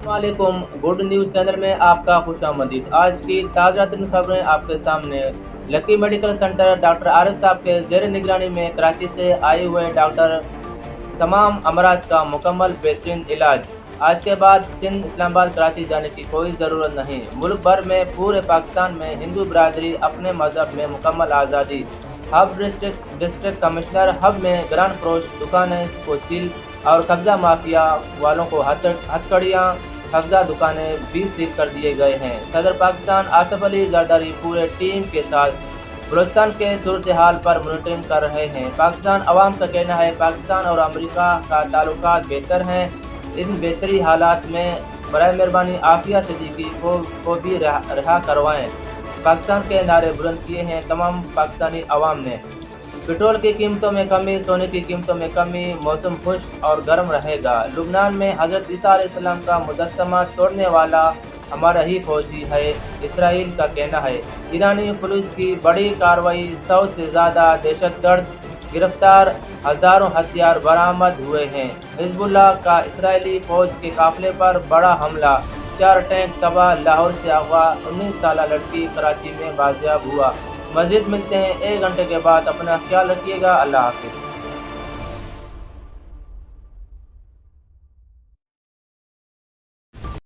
वालेकुम good news channel में आपका खुशामदीद। आज की ताज़ा तरीन खबरें आपके सामने। Lucky medical centre doctor Arif साहब के जेर निगरानी में कराची से आए हुए डॉक्टर तमाम अमराज का मुकम्मल बेहतरीन इलाज। आज के बाद सिंध इस्लामाबाद कराची जाने की कोई ज़रूरत नहीं। मुल्क भर में पूरे पाकिस्तान में हिंदू बरादरी अपने मजहब में मुकम्मल आज़ादी। हब डिस्ट्रिक्ट कमिश्नर हब में ग्रांड फरोश दुकानें को सील और कब्जा माफिया वालों को हथकड़ियाँ कब्जा दुकानें भी सील कर दिए गए हैं। सदर पाकिस्तान आसिफ अली जरदारी पूरे टीम के साथ बलूचिस्तान के सूरत हाल पर मॉनिटरिंग कर रहे हैं। पाकिस्तान अवाम का कहना है पाकिस्तान और अमेरिका का ताल्लुकात बेहतर हैं। इन बेहतरी हालात में बराए मेहरबानी आफिया सिद्दीकी को भी रिहा करवाएं। पाकिस्तान के नारे बुलंद किए हैं तमाम पाकिस्तानी अवाम ने। पेट्रोल की कीमतों में कमी, सोने की कीमतों में कमी, मौसम खुश्क और गर्म रहेगा। लुबनान में हजरत ईसा अलैहिस्सलाम का मुजस्समा तोड़ने वाला हमारा ही फौजी है, इसराइल का कहना है। ईरानी पुलिस की बड़ी कार्रवाई, 100 से ज़्यादा दहशतगर्द गिरफ्तार, हज़ारों हथियार बरामद हुए हैं। हिजबुल्लाह का इसराइली फौज के काफिले पर बड़ा हमला, 4 टैंक तबाह। लाहौर से अगवा 19 साल लड़की कराची में बाजियाब हुआ। मज़ीद मिलते हैं 1 घंटे के बाद। अपना ख्याल रखिएगा। अल्लाह हाफ़िज़।